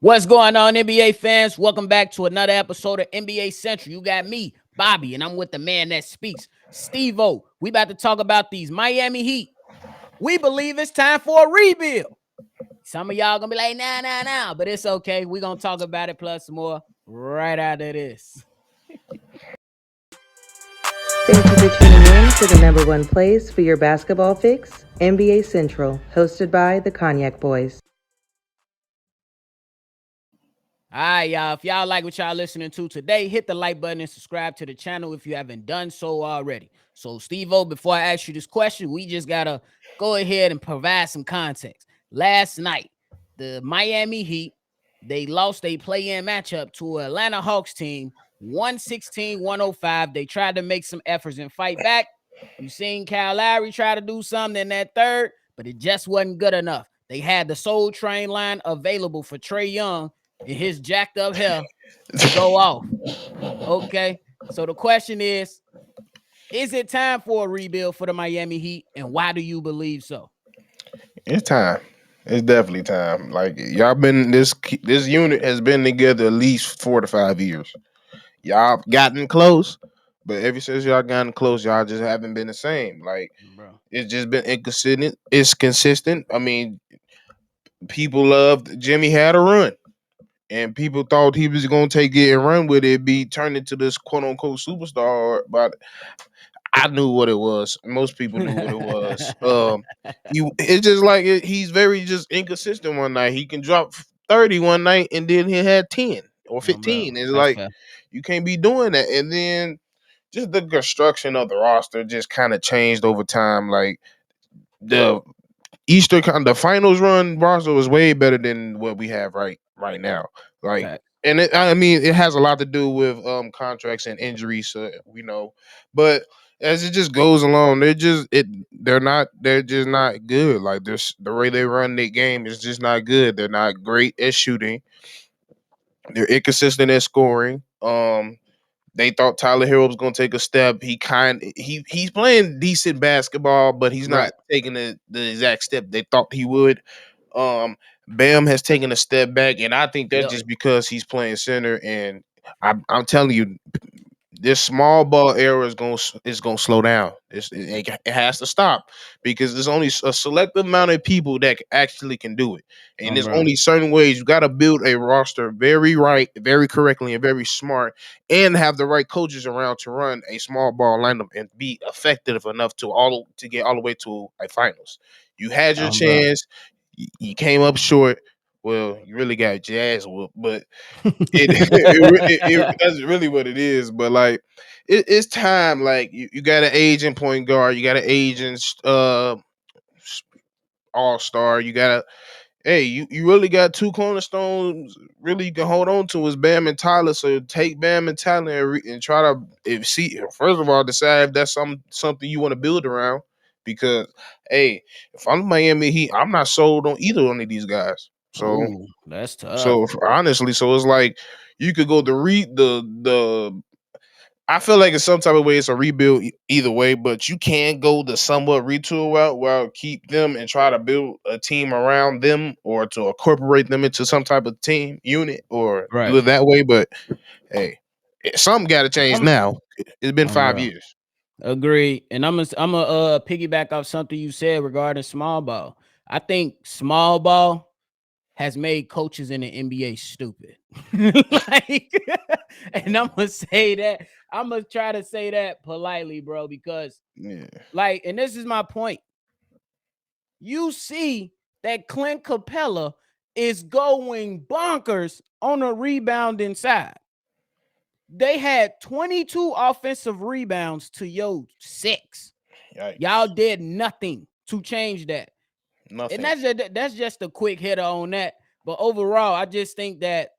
What's going on, NBA fans? Welcome back to another episode of NBA Central. You got me, Bobby, and I'm with the man that speaks, Stevo. We about to talk about these Miami Heat. We believe it's time for a rebuild. Some of y'all gonna be like, nah, but it's okay. We're gonna talk about it plus more right after this. Thank you for tuning in to the number one place for your basketball fix, NBA Central, hosted by the Cognac Boys. All right, y'all. If y'all like what y'all listening to today, hit the like button and subscribe to the channel if you haven't done so already. So, Steve-O, before I ask you this question, we just gotta go ahead and provide some context. Last night, the Miami Heat, they lost a play-in matchup to an Atlanta Hawks team, 116-105. They tried to make some efforts and fight back. You seen Kyle Lowry try to do something in that third, but it just wasn't good enough. They had the Soul Train line available for Trae Young and his jacked up hair to go off. Okay. So the question is it time for a rebuild for the Miami Heat? And why do you believe so? It's time. It's definitely time. Like y'all been this unit has been together at least 4 to 5 years. Y'all gotten close, but ever since y'all gotten close, y'all just haven't been the same. Like Bro. it's just been inconsistent. It's consistent. I mean, people loved Jimmy had a run, and people thought he was gonna take it and run with it, be turned into this quote unquote superstar. But I knew what it was. Most people knew what it was. It's just like he's very just inconsistent. One night he can drop 30 one night, and then he had 10 or Bro. 15. It's That's like fair. you can't be doing that. And then just the construction of the roster just kind of changed over time. Like the the finals run roster was way better than what we have right now. Like, Fact. and I mean, it has a lot to do with contracts and injuries. We know, but as it just goes along, they're just not good. Like this, the way they run their game is just not good. They're not great at shooting. They're inconsistent at scoring. They thought Tyler Hero was going to take a step. He's playing decent basketball, but he's not Right. taking the exact step they thought he would. Bam has taken a step back, and I think that's Yep. just because he's playing center. And I'm telling you, this small ball era is gonna slow down. It has to stop because there's only a select amount of people that actually can do it, and there's Bro. only certain ways you got to build a roster very right, very correctly, and very smart, and have the right coaches around to run a small ball lineup and be effective enough to get all the way to a finals. You had your Bro. chance, you came up short. Well, you really got jazz whooped, but that's really what it is. But like, it's time. Like you got an aging point guard, you got an aging all star. You got a you really got two cornerstones. Really, you can hold on to is Bam and Tyler. So take Bam and Tyler and try to see. First of all, decide if that's something you want to build around. Because if I'm Miami Heat, I'm not sold on either one of these guys. So Ooh, that's tough. so honestly, so it's like you could go the. I feel like in some type of way it's a rebuild either way, but you can go the somewhat retool route while keep them and try to build a team around them or to incorporate them into some type of team unit or do Right. it that way. But hey, something got to change I'm now. It's been five bro. years. Agreed. And I'm a piggyback off something you said regarding small ball. I think small ball has made coaches in the NBA stupid. Like, and I'm gonna say that. I'm gonna try to say that politely, bro, because Yeah, like, and this is my point. You see that Clint Capella is going bonkers on a rebounding side. They had 22 offensive rebounds to your 6. Y'all yikes, did nothing to change that. And nothing. that's just a quick hitter on that. But overall, I just think that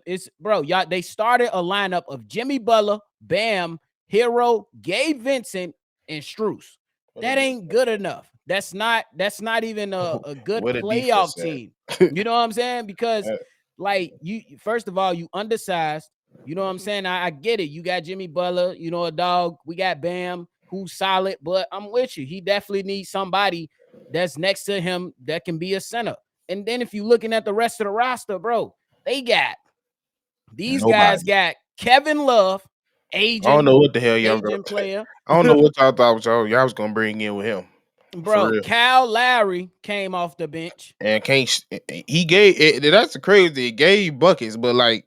it's bro, y'all they started a lineup of Jimmy Butler, Bam, Hero, Gabe Vincent, and Struce. What a That ain't defense good enough. That's not even a good What a defense playoff team. at. You know what I'm saying? Because Uh, like you first of all, you undersized. You know what I'm saying? I get it. You got Jimmy Butler, you know, a dog. We got Bam, who's solid, but I'm with you. He definitely needs somebody that's next to him that can be a center. And then if you're looking at the rest of the roster, bro, They got these guys Nobody. got Kevin Love, I don't aging know what the hell y'all aging gonna. player. I don't know what y'all thought y'all was gonna bring in with him for Bro, real. Kyle Lowry came off the bench. And can't he gave that's the crazy. He gave buckets, but like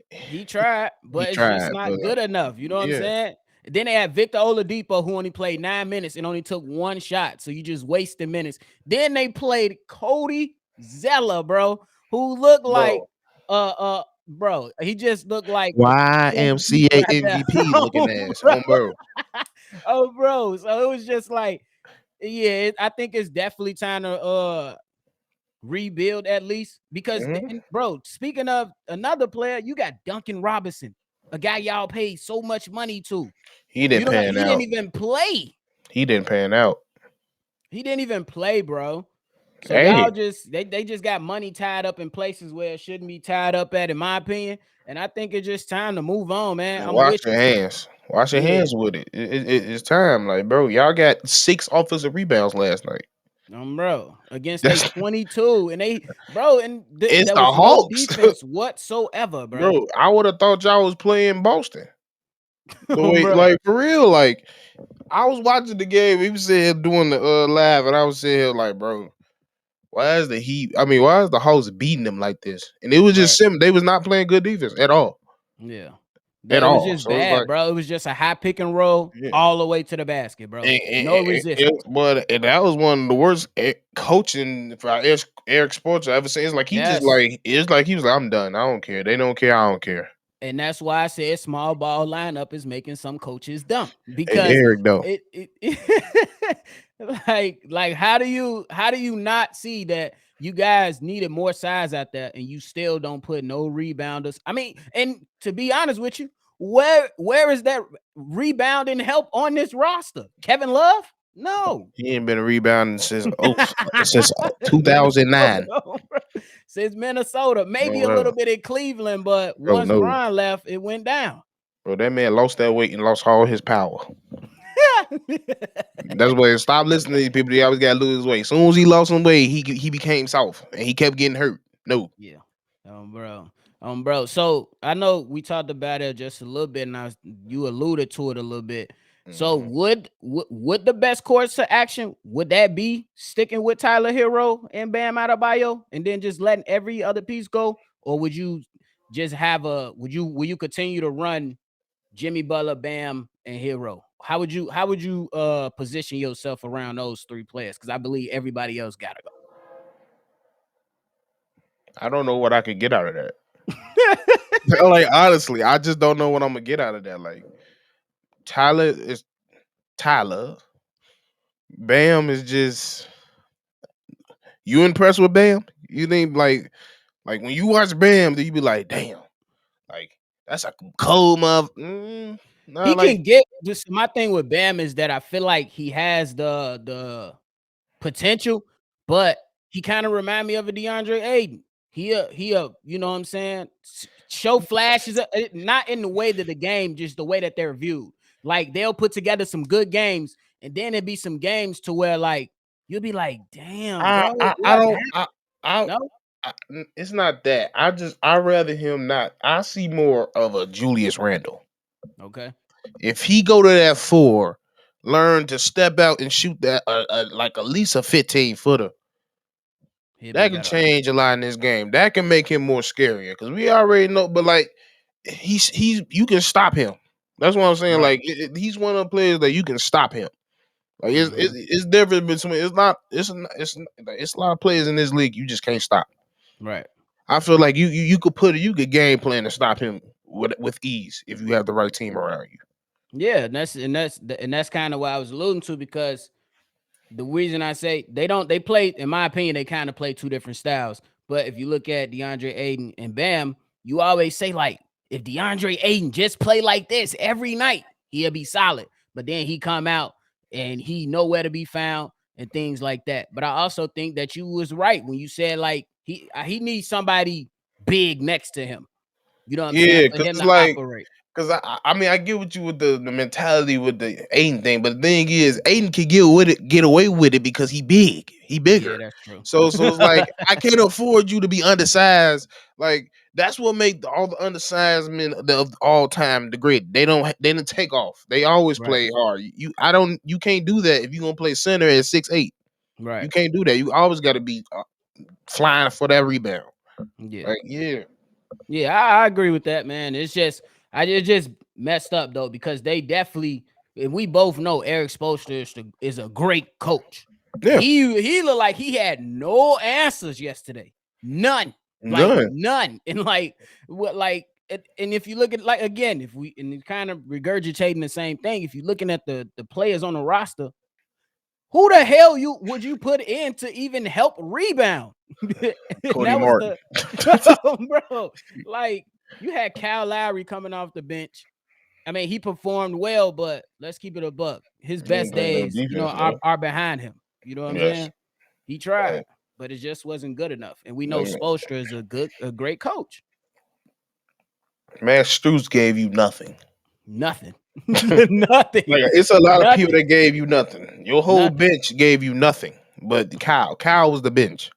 He tried, he but it's just tried, but not good enough. You know what I'm yeah, saying? Then they had Victor Oladipo, who only played 9 minutes and only took one shot. So you just wasted minutes. Then they played Cody Zeller, bro, who looked like bro. bro, he just looked like a MVP YMCA right there. MVP looking Oh, ass bro. on bro. Oh, bro. So it was just like, yeah, I think it's definitely time to rebuild at least because Mhm. bro, speaking of another player, you got Duncan Robinson, a guy y'all paid so much money to. He You didn't don't pan he didn't out. even play. He didn't pan out. He didn't even play, bro. So y'all Hey, just they just got money tied up in places where it shouldn't be tied up at, in my opinion. And I think it's just time to move on, man. I'm wash with your you. hands. Wash your Yeah. hands with it. It's time. Like, bro, y'all got 6 offensive rebounds last night. Bro, against a That's 22, and bro, and it's there the was no Hawks. defense whatsoever, bro. Bro, I would have thought y'all was playing Boston. The way, Bro, like for real, like I was watching the game. We was sitting here doing the live, and I was sitting here like, bro, why is the Heat? I mean, why is the Hawks beating them like this? And it was just right. simple. They was not playing good defense at all, Yeah. at It was all. just So it's bad, like, bro. It was just a high pick and roll yeah. all the way to the basket, bro. No resistance. But and that was one of the worst coaching for Eric Sports I ever seen. It's like he just Yes. like it's like he was like, I'm done. I don't care. They don't care. I don't care. And that's why I said small ball lineup is making some coaches dumb Hey, because Eric though. it like how do you not see that you guys needed more size out there and you still don't put no rebounders? I mean, and to be honest with you, where is that rebounding help on this roster? Kevin Love? No. He ain't been rebounding since Minnesota, 2009. bro. Since Minnesota, maybe No, a little no, bit in Cleveland, but bro, once no. Brian left, it went down. Bro, that man lost that weight and lost all his power. That's why stop listening to these people. They always gotta lose his weight. As soon as he lost some weight, he became soft and he kept getting hurt. No. Yeah. Bro. Bro. So I know we talked about it just a little bit, and you alluded to it a little bit. So Mhm. would the best course of action would that be sticking with Tyler Hero and Bam Adebayo, and then just letting every other piece go, or would you just have will you continue to run Jimmy Butler, Bam, and Hero? How would you position yourself around those three players? Because I believe everybody else gotta I don't know what I could get out of that. go. Like honestly, I just don't know what I'm gonna get out of that. Like Tyler is Tyler. Bam is just you impressed with Bam? You think like when you watch Bam, do you be like, damn, like that's a cold mother. He Nah, like can get just my thing with Bam is that I feel like he has the potential, but he kind of remind me of a DeAndre Ayton. He you know what I'm saying? Show flashes, not in the way that the game, just the way that they're viewed. Like they'll put together some good games, and then it'd be some games to where like you'll be like, damn, bro, I what don't happened? I, No, it's not that. I rather him not. I see more of a Julius Randle. okay, If he go to that 4, learn to step out and shoot that like at least a 15-footer. he'll be That can better. change a lot in this game. That can make him more scarier because we already know. But like he's you can stop him. That's what I'm saying. Right. Like he's one of the players that you can stop him. Like Hmm. it's different between. It's a lot of players in this league you just can't stop. Right. I feel like you could game plan to stop him with ease if you have the right team around you. Yeah, and that's kind of what I was alluding to because the reason I say they play, in my opinion, they kind of play two different styles. But if you look at DeAndre Ayton and Bam, you always say like if DeAndre Ayton just play like this every night, he'll be solid. But then he come out and he nowhere to be found and things like that. But I also think that you was right when you said like he needs somebody big next to him. You know what I'm saying? Yeah, For because him it's to like operate. because I mean I get what you with the mentality with the Aiden thing, but the thing is Aiden can get away with it because he Yeah, bigger. that's true. So it's like I can't afford you to be undersized. Like That's what make all the undersized men of all time the great. They don't take off. They always Right. play hard. You can't do that if you're gonna play center at 6'8". You Right. can't do that. You always got to be flying for that rebound. Yeah. Like yeah, Yeah, I agree with that, man. It's just it just messed up though because they definitely and we both know Eric Spoelstra is a great coach. yeah, He looked like he had no answers yesterday. None. Like done. none. And like what like and if you look at like again, if we and kind of regurgitating the same thing, if you're looking at the players on the roster, who the hell would you put in to even help rebound? And Cody that was Martin. the bro. Like you had Kyle Lowry coming off the bench. I mean, he performed well, but let's keep it a buck. His He ain't best playing no days, defense, are behind him. You know what I'm Yes. saying? He tried, Right. but it just wasn't good enough. And we know Man, Spoelstra is a great coach. man, Struz gave you nothing. Nothing. Like Nothing. it's a lot of people Nothing. that gave you nothing. Your whole Nothing. bench gave you nothing. But Kyle was the bench.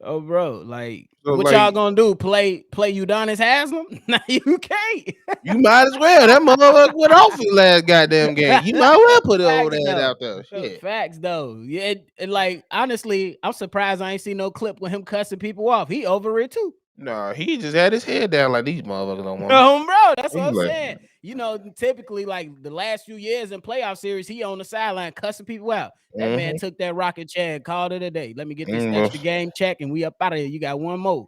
Oh, bro, like So what y'all like gonna do? Play Udonis Haslam? No, you can't. you might as well. That motherfucker went off his last goddamn game. You might as well put his old Facts ass though. out there. Shit. Facts though. Yeah, like honestly, I'm surprised I ain't seen no clip with him cussing people off. He over it too. Nah, he just had his head down like these motherfuckers don't want me. Bro, that's what He I'm like, saying. Typically, like the last few years in playoff series, he on the sideline cussing people out. That man mm-hmm. took that rocket chair and called it a day. Let me get this Mm, extra game check, and we up out of here. You got one more.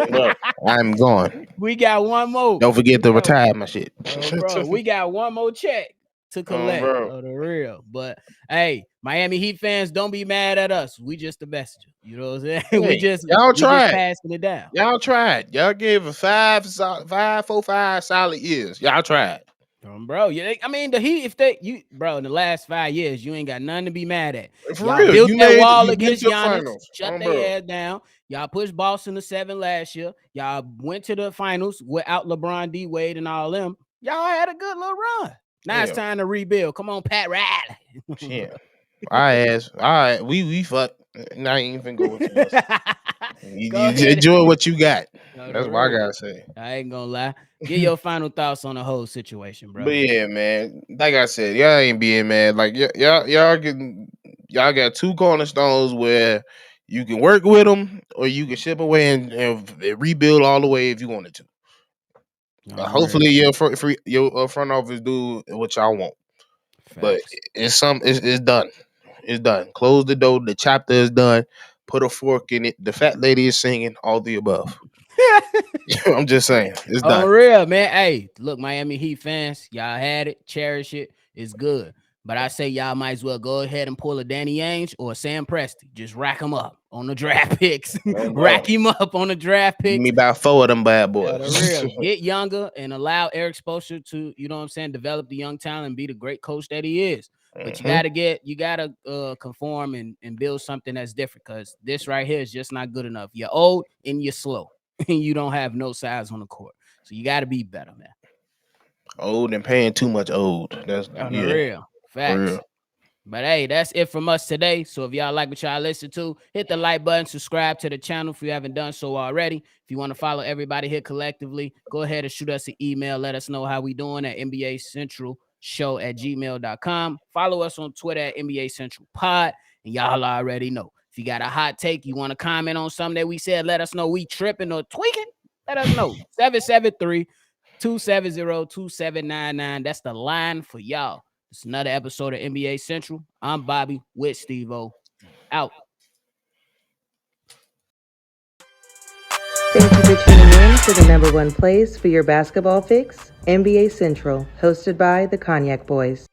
bro, I'm gone. We got one more. Don't forget to Bro, retire my shit. bro, we got one more check to collect. Bro. Oh, the real. But hey, Miami Heat fans, don't be mad at us. We just the messenger. You know what I'm saying? Hey, we just tried. passing it down. Y'all tried. Y'all gave it 5 solid years. Y'all tried. Bro, I mean the Heat. Bro, in the last 5 years, you ain't got nothing to be mad at. For Y'all real, built that wall you went against to the Giannis, finals. shut Bro. their ass down. Y'all pushed Boston to 7 last year. Y'all went to the finals without LeBron, D Wade, and all them. Y'all had a good little run. Now it's time to rebuild. Come on, Pat Riley. Yeah. All right, we fuck. Now I ain't even go with you. You enjoy what you got. That's what I gotta say. I ain't gonna lie. Get your final thoughts on the whole situation, bro. But yeah, man. Like I said, y'all ain't being mad. Like y'all got 2 cornerstones where you can work with them or you can ship away and rebuild all the way if you wanted to. Hopefully your front office do what y'all want. But Facts. it's done. It's done. Close the door. The chapter is done. Put a fork in it. The fat lady is singing. All the above. I'm just saying. It's On done. real, man. Hey, look, Miami Heat fans, y'all had it. Cherish it. It's good. But I say y'all might as well go ahead and pull a Danny Ainge or a Sam Presti. Just rack them up on the draft picks. Rack him up on the draft Give picks. me about 4 of them bad boys. The real. Get younger and allow Eric Spoelstra to, you know what I'm saying, develop the young talent and be the great coach that he is. But you gotta conform and build something that's different because this right here is just not good enough. You're old and you're slow and you don't have no size on the court. So you got to be better, man. Old and paying too much old. That's On the real. Facts. For real. But hey, that's it from us today. So if y'all like what y'all listen to, hit the like button, subscribe to the channel if you haven't done so already. If you want to follow everybody here collectively, go ahead and shoot us an email. Let us know how we doing at NBA Central show@gmail.com. Follow us on Twitter at NBA Central Pod. And y'all already know. If you got a hot take, you want to comment on something that we said, let us know we tripping or tweaking. Let us know. 773-270-2799. That's the line for y'all. It's another episode of NBA Central. I'm Bobby with Stevo. Out. Thank you for tuning in to the #1 place for your basketball fix, NBA Central, hosted by the Cognac Boys.